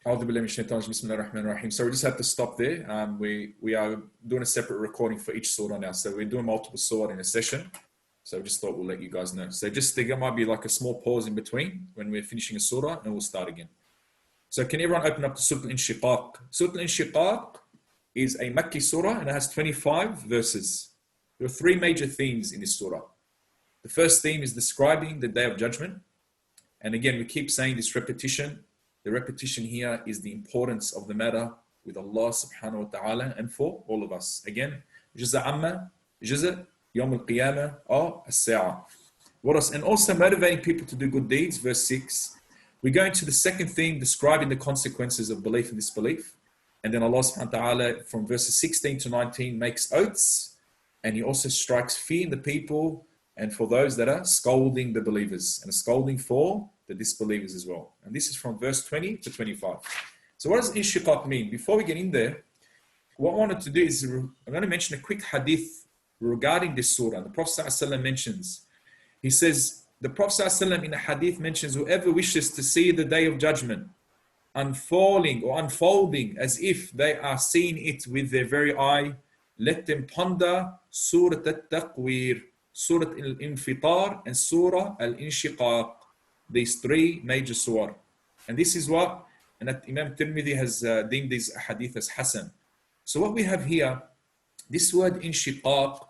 So we just have to stop there. We are doing a separate recording for each surah now. So we're doing multiple surah in a session. So we just thought we'll let you guys know. So just there might be like a small pause in between when we're finishing a surah and we'll start again. So can everyone open up to Surah al-Inshiqaaq? Surah al-Inshiqaaq is a Makki surah and it has 25 verses. There are three major themes in this surah. The first theme is describing the Day of Judgment. And again, we keep saying this repetition. The repetition here is the importance of the matter with Allah subhanahu wa ta'ala and for all of us. Again, Juz Amma, Juz Yawm al-Qiyamah, or as-Seerah. What else? And also motivating people to do good deeds, verse 6. We go into the second theme, describing the consequences of belief and disbelief. And then Allah subhanahu wa ta'ala, from verses 16 to 19, makes oaths. And He also strikes fear in the people and for those that are scolding the believers, and a scolding for the disbelievers as well. And this is from verse 20 to 25. So what does Inshiqaaq mean? Before we get in there, what I wanted to do is, I'm going to mention a quick hadith regarding this surah. The Prophet ﷺ mentions, he says, the Prophet ﷺ in a hadith mentions, whoever wishes to see the Day of Judgment unfolding as if they are seeing it with their very eye, let them ponder Surah al-Taqweer, Surah al-Infitar, and Surah al-Inshiqaaq. These three major surah. And this is what, and Imam Tirmidhi has deemed these hadith as Hasan. So what we have here, this word Inshiqaaq,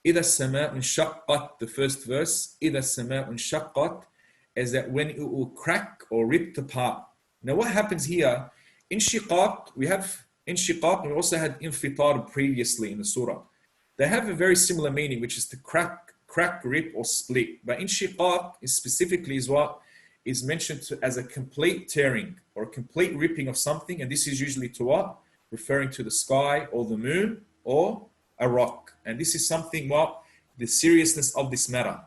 إِذَا السَّمَاءُ انشَقَّتْ, the first verse, إِذَا السَّمَاءُ انشَقَّتْ, is that when it will crack or rip apart. Now what happens here, Inshiqaaq, we have Inshiqaaq, we also had Infitar previously in the surah. They have a very similar meaning, which is to crack, rip, or split. But Inshiqaaq is specifically is what is mentioned as a complete tearing or a complete ripping of something. And this is usually to what? Referring to the sky or the moon or a rock. And this is something what? The seriousness of this matter.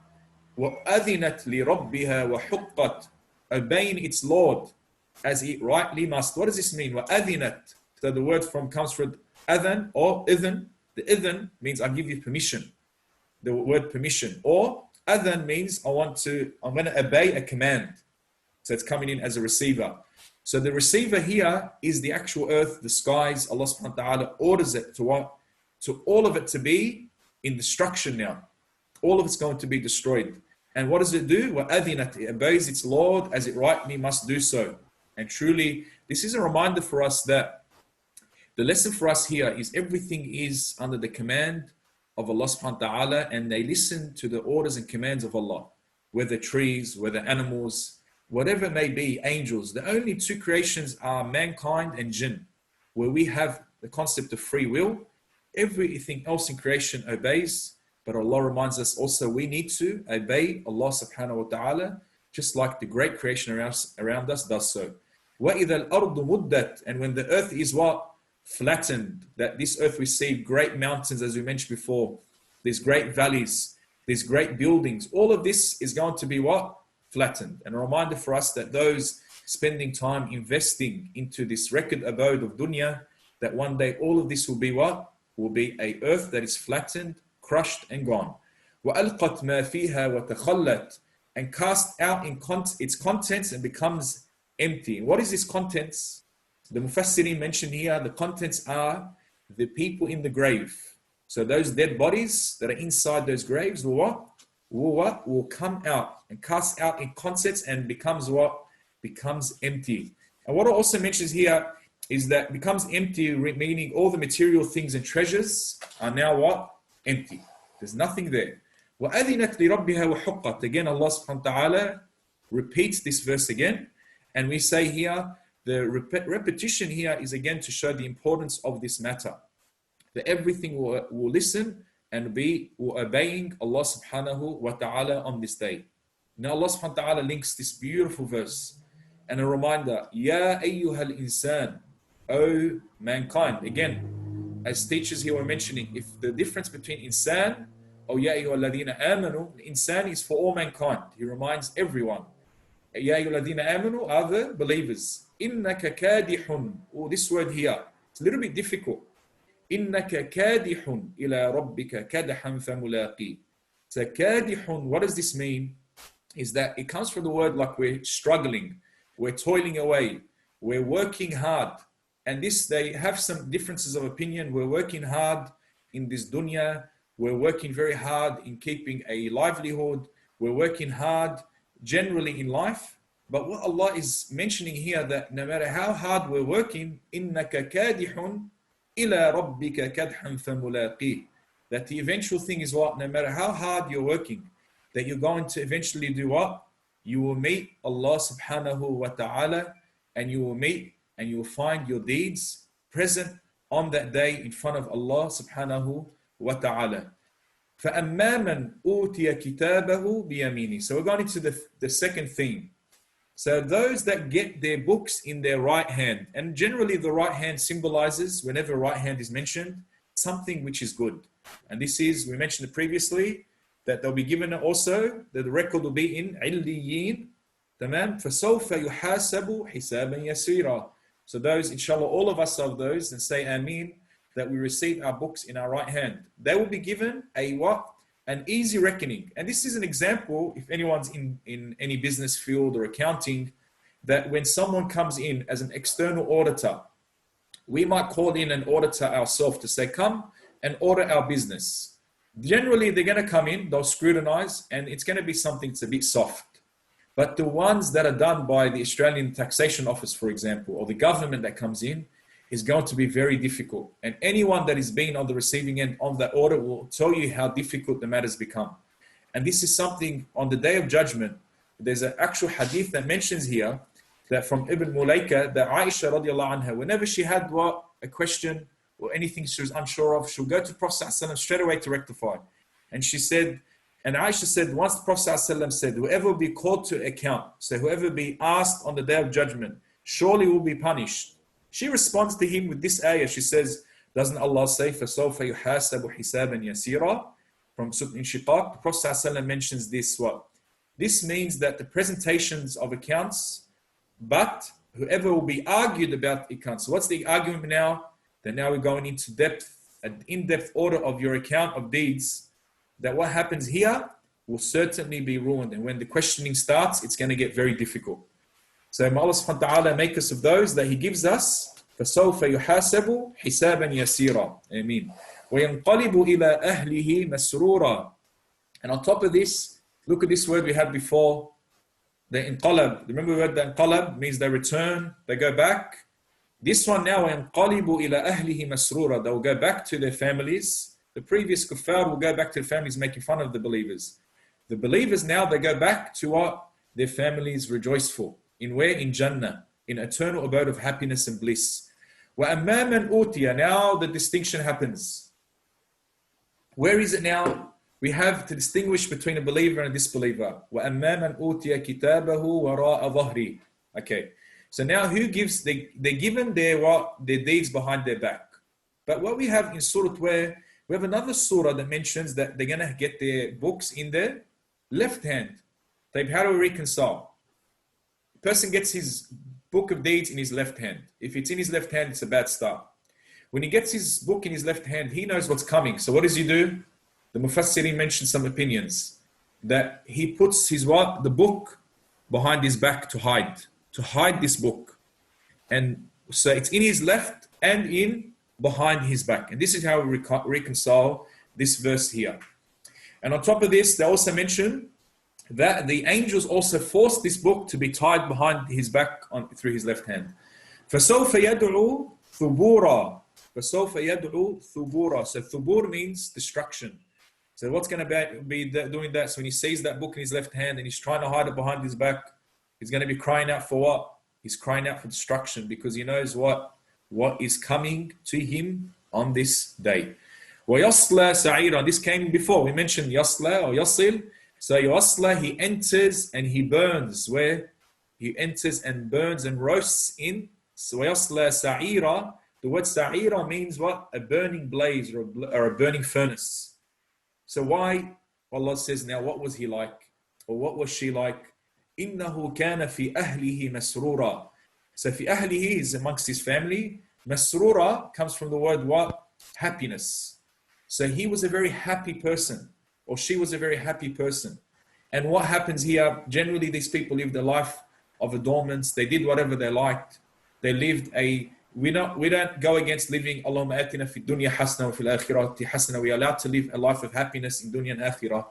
وَأَذِنَتْ لِرَبِّهَا وَحُقَّتْ, obeying its Lord as it rightly must. What does this mean? وَأَذِنَتْ. So the word comes from adhan or idhan. The idhan means I give you permission. The word permission. Or adhan means I'm going to obey a command. So it's coming in as a receiver. So the receiver here is the actual earth, the skies. Allah subhanahu wa ta'ala orders it to what? To all of it to be in destruction now. All of it's going to be destroyed. And what does it do? وَأَذِنَتْ, it obeys its Lord as it rightly must do so. And truly, this is a reminder for us that the lesson for us here is everything is under the command of Allah subhanahu wa ta'ala, and they listen to the orders and commands of Allah. Whether trees, whether animals, whatever it may be, angels. The only two creations are mankind and jinn, where we have the concept of free will. Everything else in creation obeys, but Allah reminds us also we need to obey Allah subhanahu wa ta'ala, just like the great creation around us does so. وَإِذَا الْأَرْضُ مُدَّتْ, and when the earth is what? Flattened, that this earth received great mountains, as we mentioned before, these great valleys, these great buildings, all of this is going to be what? Flattened. And a reminder for us that those spending time investing into this record abode of dunya, that one day all of this will be what? Will be a earth that is flattened, crushed and gone. وَأَلْقَتْ مَا فِيهَا وَتَخَلَّتْ, and cast out in its contents and becomes empty. What is this contents? The Mufassirin mentioned here, the contents are the people in the grave. So those dead bodies that are inside those graves will what? Will come out and cast out in contents and becomes what? Becomes empty. And what it also mentions here is that becomes empty, meaning all the material things and treasures are now what? Empty. There's nothing there. وَأَذِنَتْ لِرَبِّهَا وَحُقَّتْ. Again, Allah subhanahu wa ta'ala repeats this verse again. And we say here, the repetition here is again to show the importance of this matter. That everything will listen and will obeying Allah subhanahu wa ta'ala on this day. Now Allah subhanahu wa ta'ala links this beautiful verse and a reminder, Ya ayyuhal insan, O mankind. Again, as teachers here were mentioning, if the difference between insan or Ya ayyuhal ladhina amanu, insan is for all mankind. He reminds everyone. Ya ayyuhal ladhina amanu are the believers. Innaka kadihun. Oh, this word here, it's a little bit difficult. Innaka kadihun ila rabbika kadahan famulaqi. So kadihun, what does this mean? Is that it comes from the word like we're struggling, we're toiling away, we're working hard. And this, they have some differences of opinion. We're working hard in this dunya. We're working very hard in keeping a livelihood. We're working hard generally in life. But what Allah is mentioning here, that no matter how hard we're working, إِنَّكَ كَادِحٌ إِلَى رَبِّكَ كَدْحًا فَمُلَاقِيهِ. That the eventual thing is what? No matter how hard you're working, that you're going to eventually do what? You will meet Allah subhanahu wa ta'ala, and you will meet and you will find your deeds present on that day in front of Allah subhanahu wa ta'ala. فَأَمَّا مَنْ أُوتِيَ كِتَابَهُ بِيَمِينِهِ. So we're going into the second theme. So those that get their books in their right hand, and generally the right hand symbolizes, whenever right hand is mentioned, something which is good. And this is, we mentioned it previously, that they'll be given also, that the record will be in عِلِّيِّينَ. تمام. فَسَوْفَ يُحَاسَبُ حِسَابًا يَسِيرًا. So those, inshallah, all of us of those, and say Ameen, that we receive our books in our right hand. They will be given a what? An easy reckoning. And this is an example, if anyone's in any business field or accounting, that when someone comes in as an external auditor, we might call in an auditor ourselves to say, come and audit our business. Generally, they're going to come in, they'll scrutinize, and it's going to be something that's a bit soft. But the ones that are done by the Australian Taxation Office, for example, or the government that comes in, is going to be very difficult. And anyone that is being on the receiving end of that audit will tell you how difficult the matters become. And this is something on the Day of Judgment. There's an actual hadith that mentions here that from Ibn Mulaika, that Aisha radiallahu anha, whenever she had a question or anything she was unsure of, she'll go to the Prophet ﷺ straight away to rectify. And she said, and Aisha said, once the Prophet ﷺ said, whoever will be called to account, so whoever be asked on the Day of Judgment, surely will be punished. She responds to him with this ayah. She says, doesn't Allah say, فَسَوْفَ يُحَاسَبُ حِسَابًا يَسِيرًا? From Surah al-Inshiqaaq, the Prophet ﷺ mentions this what? This means that the presentations of accounts, but whoever will be argued about accounts. So what's the argument now? That now we're going into depth, an in-depth order of your account of deeds, that what happens here will certainly be ruined. And when the questioning starts, it's going to get very difficult. So may Allah subhanahu wa ta'ala make us of those that He gives us. فَسَوْفَ يُحَاسَبُ حِسَابًا يَسِيرًا. Ameen. وَيَنْقَلِبُ إِلَىٰ أَهْلِهِ مَسْرُورًا. And on top of this, look at this word we had before, the inqalab. Remember the word that inqalab means they return, they go back. This one now, وَيَنْقَلِبُ إِلَىٰ أَهْلِهِ مَسْرُورًا. They will go back to their families. The previous kuffar will go back to their families making fun of the believers. The believers now, they go back to what? Their families rejoiceful. In where? In Jannah. In eternal abode of happiness and bliss. وَأَمَّا مَنْ أُوتِيَ. Now the distinction happens. Where is it now? We have to distinguish between a believer and a disbeliever. وَأَمَّا مَنْ أُوتِيَ كِتَابَهُ وَرَاءَ ظَهْرِهِ. Okay. So now who gives, they're given their deeds behind their back. But what we have in Surah where, we have another surah that mentions that they're going to get their books in their left hand. How do we reconcile? The person gets his book of deeds in his left hand. If it's in his left hand, it's a bad start. When he gets his book in his left hand, he knows what's coming. So what does he do? The Mufassirin mentioned some opinions. That he puts his the book behind his back to hide this book. And so it's in his left and in behind his back. And this is how we reconcile this verse here. And on top of this, they also mention that the angels also forced this book to be tied behind his back through his left hand. فَسَوْفَ يَدْعُو ثُبُورًا. فَسَوْفَ يَدْعُو ثُبُورًا. So thubur means destruction. So what's going to be doing that? So when he sees that book in his left hand and he's trying to hide it behind his back, he's going to be crying out for what? He's crying out for destruction because he knows what is coming to him on this day. وَيَصْلَى سَعِيرًا. This came before. We mentioned yasla or yasil. So yasla, he enters and he burns. Where? He enters and burns and roasts in. So yasla sa'ira. The word sa'ira means what? A burning blaze or a burning furnace. So why? Allah says now, what was he like? Or what was she like? إِنَّهُ كَانَ فِي أَهْلِهِ مَسْرُورًا. So fi ahlihi is amongst his family. Masrura comes from the word what? Happiness. So he was a very happy person, or she was a very happy person. And what happens here? Generally, these people live the life of adornments. They did whatever they liked. They lived we don't go against living Allahumma atina fi dunya hasana wa fil akhirati hasana. We are allowed to live a life of happiness in dunya and akhirah.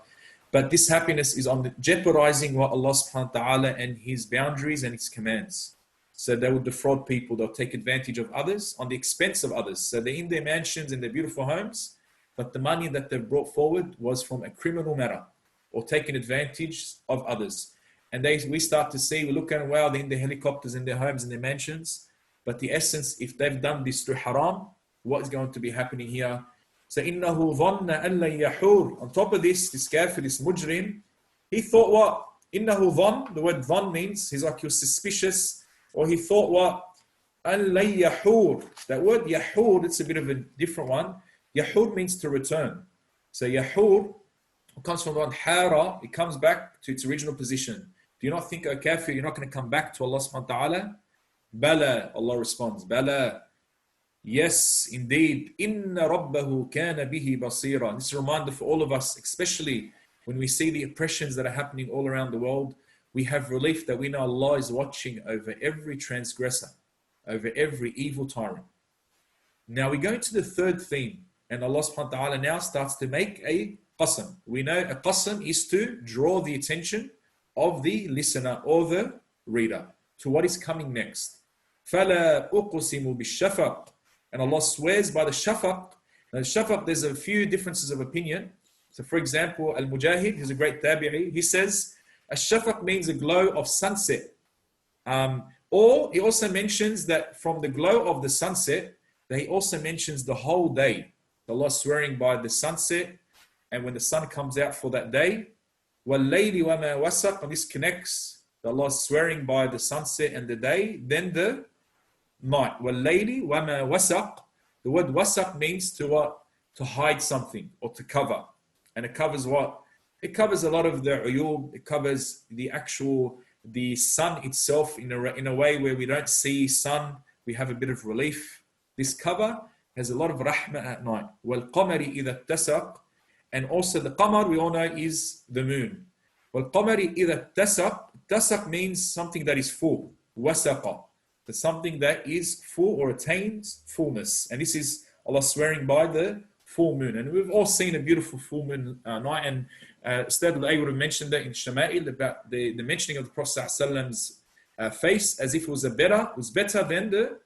But this happiness is on jeopardizing what Allah subhanahu wa ta'ala and His boundaries and His commands. So they will defraud people, they'll take advantage of others on the expense of others. So they're in their mansions and their beautiful homes, but the money that they've brought forward was from a criminal matter or taking advantage of others. And we start to see, we look at, wow, they're in their helicopters, in their homes, in their mansions. But the essence, if they've done this through haram, what is going to be happening here? So إِنَّهُ ظَنَّ أَن لَن يَحُورَ. On top of this kafir, this mujrim, he thought what? إِنَّهُ ظَنَّ, the word ظَنّ means, he's like, you're suspicious, or he thought what? أَن لَن يَحُورَ. That word yahur, it's a bit of a different one. Yahur means to return. So yahur comes from the word hara, it comes back to its original position. Do you not think, O kafir, you're not going to come back to Allah subhanahu wa ta'ala? Bala, Allah responds, Bala. Yes, indeed. Inna rabbahu kana bihi basira. This is a reminder for all of us, especially when we see the oppressions that are happening all around the world. We have relief that we know Allah is watching over every transgressor, over every evil tyrant. Now we go into the third theme, and Allah subhanahu wa ta'ala now starts to make a qasam. We know a qasam is to draw the attention of the listener or the reader to what is coming next. فَلَا أُقْسِمُ بِالشَّفَقِ. And Allah swears by the shafaq. Now the shafaq, there's a few differences of opinion. So for example, Al-Mujahid, who's a great tabi'i, he says, Ash-shafaq means a glow of sunset. Or he also mentions that from the glow of the sunset, that he also mentions the whole day. Allah swearing by the sunset, and when the sun comes out for that day, وَاللَّيْلِ وَمَا وَسَقْ, and this connects Allah swearing by the sunset and the day, then the night. وَاللَّيْلِ وَمَا وَسَقْ. The word wasaq means to what? To hide something or to cover. And it covers what? It covers a lot of the uyub. It covers the sun itself in a way where we don't see sun. We have a bit of relief. This cover has a lot of rahmah at night. وَالْقَمَرِ إِذَا اتَّسَقْ. And also the qamar, we all know, is the moon. وَالْقَمَرِ إِذَا اتَّسَقْ. Tasaq means something that is full. Wasaqa. That's something that is full or attains fullness. And this is Allah swearing by the full moon. And we've all seen a beautiful full moon night. And Ustadh Itaoui would have mentioned that in Shamaa'il about the mentioning of the Prophet ﷺ's face as if it was better than the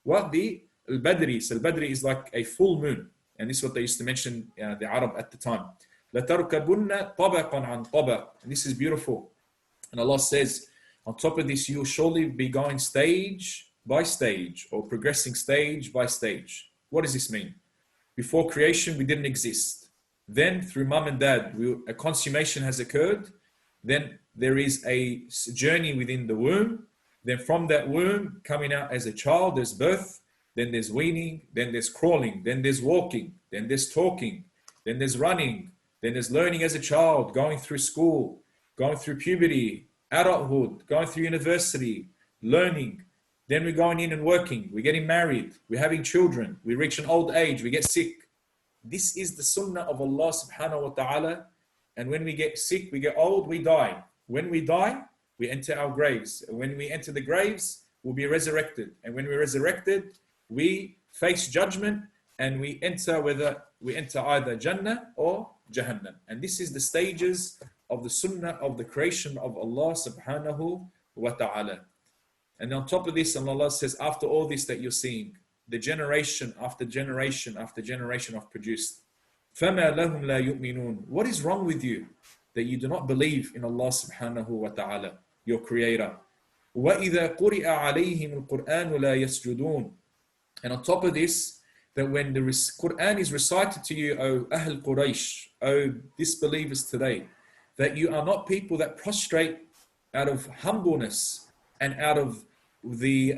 al-Badri. So al-Badri is like a full moon. And this is what they used to mention, the Arab at the time. لَتَرْكَبُنَّ طَبَقًا عَنْ طَبَقٍ. And this is beautiful. And Allah says, on top of this, you will surely be going stage by stage or progressing stage by stage. What does this mean? Before creation, we didn't exist. Then through mum and dad, a consummation has occurred. Then there is a journey within the womb. Then from that womb, coming out as a child, there's birth. Then there's weaning. Then there's crawling. Then there's walking. Then there's talking. Then there's running. Then there's learning as a child, going through school, going through puberty, adulthood, going through university, learning. Then we're going in and working. We're getting married. We're having children. We reach an old age. We get sick. This is the sunnah of Allah subhanahu wa ta'ala. And when we get sick, we get old, we die. When we die, we enter our graves. When we enter the graves, we'll be resurrected. And when we're resurrected, we face judgment and we enter either Jannah or Jahannam. And this is the stages of the sunnah of the creation of Allah subhanahu wa ta'ala. And on top of this, Allah says, after all this that you're seeing, the generation after generation after generation have produced. فَمَا لَهُمْ لَا يُؤْمِنُونَ. What is wrong with you that you do not believe in Allah subhanahu wa ta'ala, your creator? وَإِذَا قُرِئَ عَلَيْهِمُ الْقُرْآنُ لَا يَسْجُدُونَ. And on top of this, that when the Quran is recited to you, O Ahl Quraysh, O disbelievers today, that you are not people that prostrate out of humbleness and out of the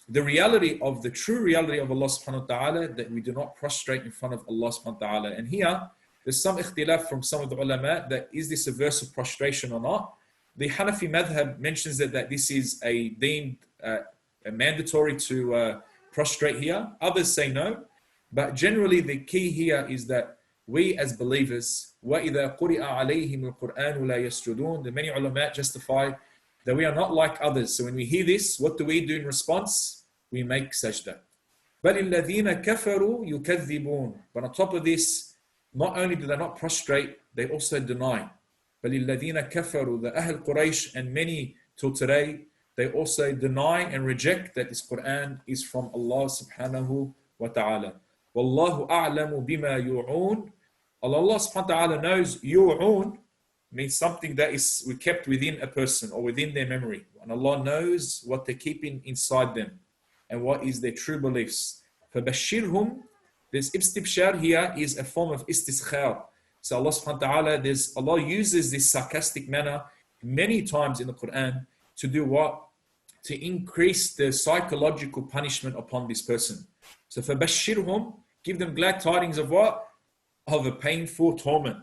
reality of the true reality of Allah subhanahu wa ta'ala, that we do not prostrate in front of Allah subhanahu wa ta'ala. And here, there's some ikhtilaf from some of the ulama that is this a verse of prostration or not. The Hanafi madhab mentions that this is deemed mandatory to prostrate here. Others say no. But generally the key here is that we as believers, وَإِذَا قُرِئَ عَلَيْهِمُ الْقُرْآنُ لَا يَسْجُدُونَ. The many ulama justify that we are not like others. So when we hear this, what do we do in response? we make sajda. بَلِ الَّذِينَ كَفَرُوا يُكَذِّبُونَ. But on top of this, not only do they not prostrate, they also deny. بَلِ الَّذِينَ كَفَرُوا, the Ahl Quraysh and many till today, they also deny and reject that this Quran is from Allah subhanahu wa ta'ala. وَاللَّهُ أَعْلَمُ بِمَا يُوعُونَ. Allah subhanahu wa ta'ala knows. Yu'un means something that is kept within a person or within their memory. And Allah knows what they're keeping inside them and what is their true beliefs. فَبَشِّرْهُمْ. This istibshar here is a form of istiskhar. So Allah subhanahu wa ta'ala, Allah uses this sarcastic manner many times in the Quran to do what? To increase the psychological punishment upon this person. So فَبَشِّرْهُمْ, give them glad tidings of what? Of a painful torment.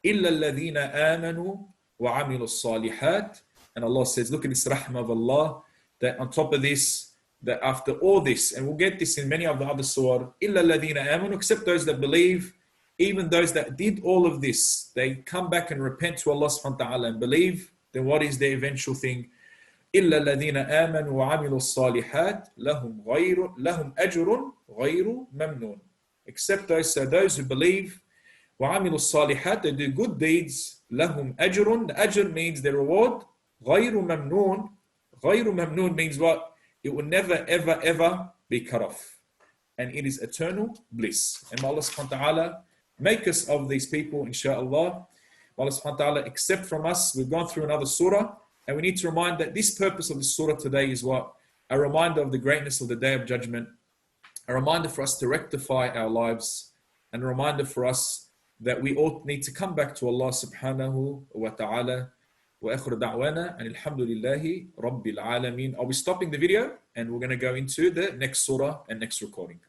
إِلَّا الَّذِينَ آمَنُوا وَعَمِلُوا الصَّالِحَاتِ. And Allah says, look at this rahmah of Allah, that on top of this, that after all this, and we'll get this in many of the other surah, إِلَّا الَّذِينَ آمَنُوا, except those that believe, even those that did all of this, they come back and repent to Allah subhanahu wa ta'ala and believe, then what is the eventual thing? إِلَّا الَّذِينَ آمَنُوا وَعَمِلُوا الصَّالِحَاتِ لَهُمْ أَجْرٌ غَيْرُ مَمْنُونَ. Except those who believe, وَعَمِلُوا الصَّالِحَاتِ, they do good deeds, لَهُمْ أَجْرٌ, the ajr means the reward, غَيْرُ مَمْنُونَ. غَيْرُ مَمْنُونَ means what? It will never, ever, ever be cut off. And it is eternal bliss. And may Allah subhanahu wa ta'ala make us of these people, inshaAllah. May Allah subhanahu wa ta'ala accept from us. We've gone through another surah, and we need to remind that this purpose of the surah today is what? A reminder of the greatness of the Day of Judgment, a reminder for us to rectify our lives, and a reminder for us that we all need to come back to Allah subhanahu wa ta'ala. Wa akhir da'wana and alhamdulillahi rabbil alameen. I'll be stopping the video and we're going to go into the next surah and next recording.